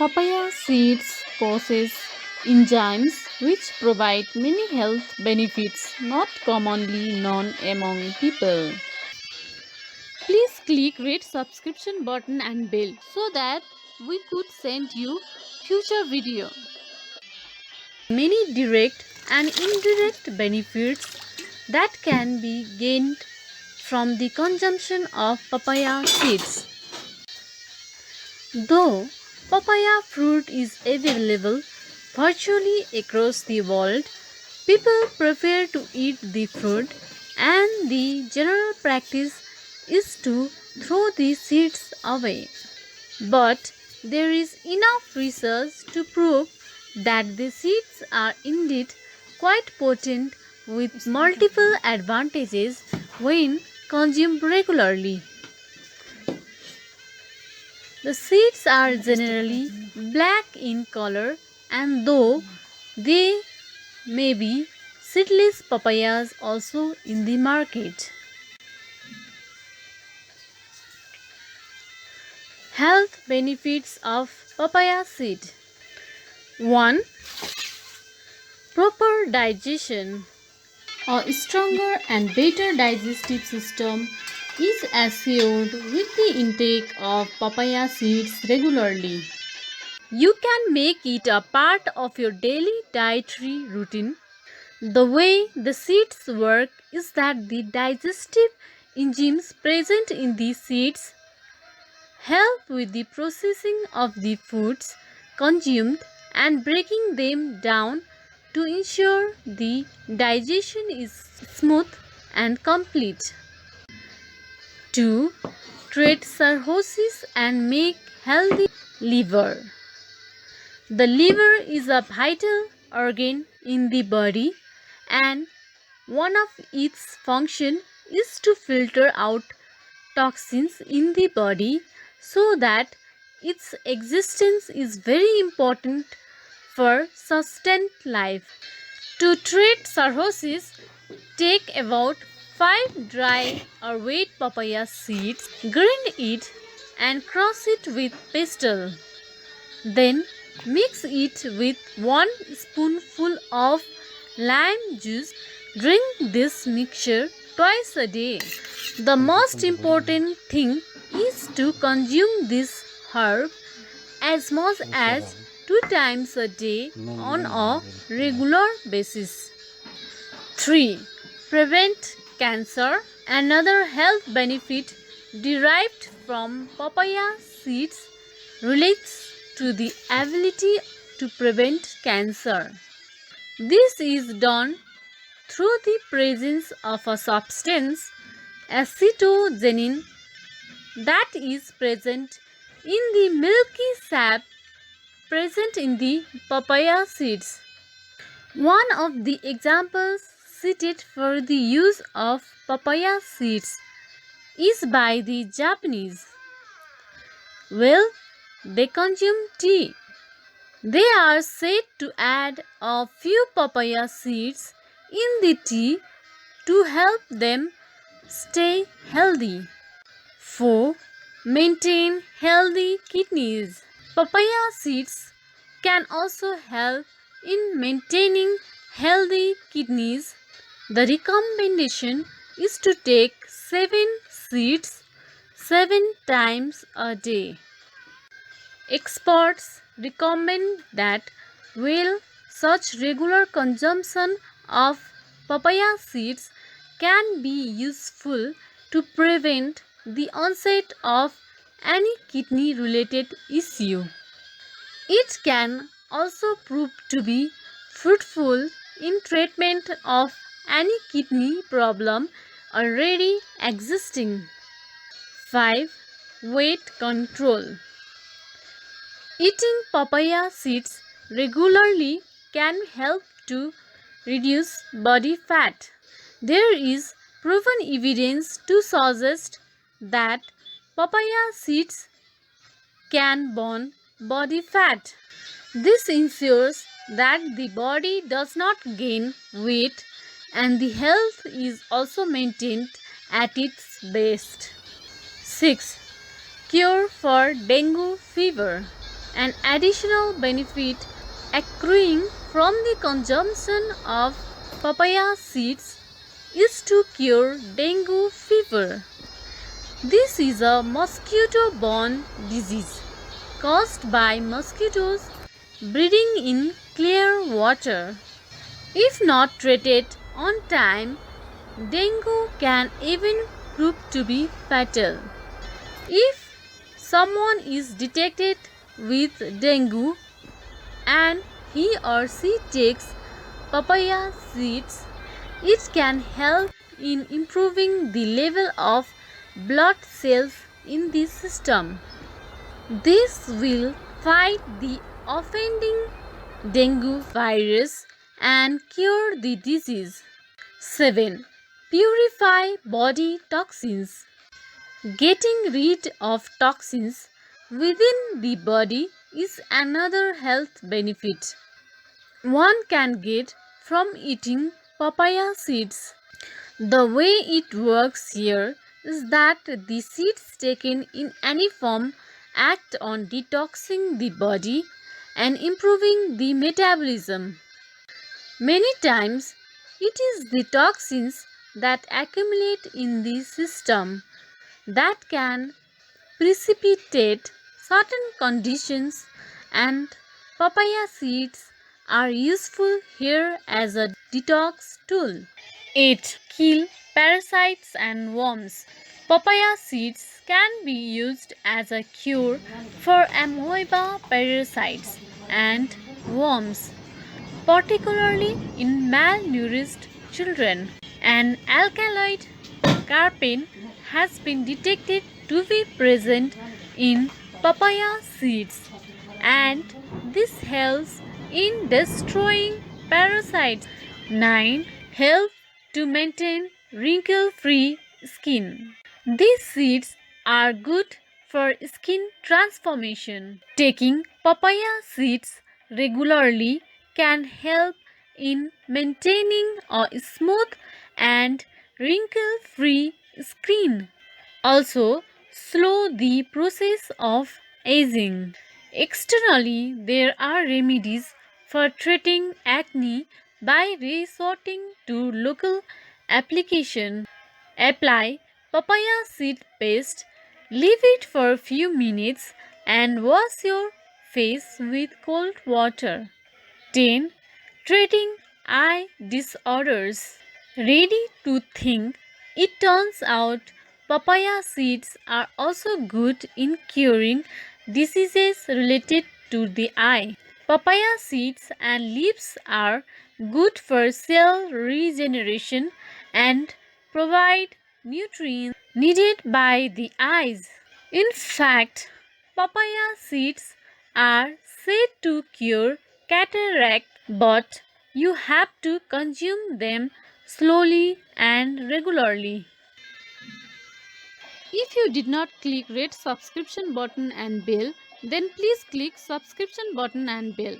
Papaya seeds possess enzymes which provide many health benefits not commonly known among people. Please click red subscription button and bell so that we could send you future video. Many direct and indirect benefits that can be gained from the consumption of papaya seeds. Though papaya fruit is available virtually across the world, people prefer to eat the fruit, and the general practice is to throw the seeds away. But there is enough research to prove that the seeds are indeed quite potent with multiple advantages when consumed regularly. The seeds are generally black in color, and though they may be seedless papayas also in the market. Health benefits of papaya seed. 1. Proper digestion. A stronger and better digestive system is assured with the intake of papaya seeds regularly. You can make it a part of your daily dietary routine. The way the seeds work is that the digestive enzymes present in the seeds help with the processing of the foods consumed and breaking them down to ensure the digestion is smooth and complete. 2. Treat cirrhosis and make healthy liver. The liver is a vital organ in the body, and one of its functions is to filter out toxins in the body, so that its existence is very important for sustained life. To treat cirrhosis, take about 5 dry or wet papaya seeds, grind it and crush it with pestle. Then mix it with 1 spoonful of lime juice. Drink this mixture twice a day. The most important thing is to consume this herb as much as 2 times a day on a regular basis. 3. Prevent cancer. Another health benefit derived from papaya seeds relates to the ability to prevent cancer. This is done through the presence of a substance, acetogenin, that is present in the milky sap present in the papaya seeds. One of the examples cited for the use of papaya seeds is by the Japanese. Well, they consume tea. They are said to add a few papaya seeds in the tea to help them stay healthy. 4. Maintain healthy kidneys. Papaya seeds can also help in maintaining healthy kidneys. The recommendation is to take 7 seeds 7 times a day. Experts recommend that while such regular consumption of papaya seeds can be useful to prevent the onset of any kidney related issue, it can also prove to be fruitful in treatment of any kidney problem already existing. 5. Weight control. Eating papaya seeds regularly can help to reduce body fat. There is proven evidence to suggest that papaya seeds can burn body fat. This ensures that the body does not gain weight and the health is also maintained at its best. 6. Cure for dengue fever. An additional benefit accruing from the consumption of papaya seeds is to cure dengue fever. This is a mosquito-borne disease caused by mosquitoes breeding in clear water. If not treated on time, dengue can even prove to be fatal. If someone is detected with dengue and he or she takes papaya seeds, it can help in improving the level of blood cells in the system. This will fight the offending dengue virus and cure the disease. 7. Purify body toxins. Getting rid of toxins within the body is another health benefit one can get from eating papaya seeds. The way it works here is that the seeds taken in any form act on detoxing the body and improving the metabolism. Many times, it is the toxins that accumulate in the system that can precipitate certain conditions, and papaya seeds are useful here as a detox tool. 8. Kill parasites and worms. Papaya seeds can be used as a cure for amoeba parasites and worms, particularly in malnourished children. An alkaloid carpene has been detected to be present in papaya seeds, and this helps in destroying parasites. 9. Help to maintain wrinkle free skin. These seeds are good for skin transformation. Taking papaya seeds regularly can help in maintaining a smooth and wrinkle free skin. Also, slow the process of aging. Externally, there are remedies for treating acne by resorting to local application. Apply papaya seed paste, leave it for a few minutes, and wash your face with cold water. 10. Treating eye disorders. Ready to think, it turns out papaya seeds are also good in curing diseases related to the eye. Papaya seeds and leaves are good for cell regeneration and provide nutrients needed by the eyes. In fact, papaya seeds are said to cure cataract, but you have to consume them slowly and regularly. If you did not click red subscription button and bell, then please click subscription button and bell.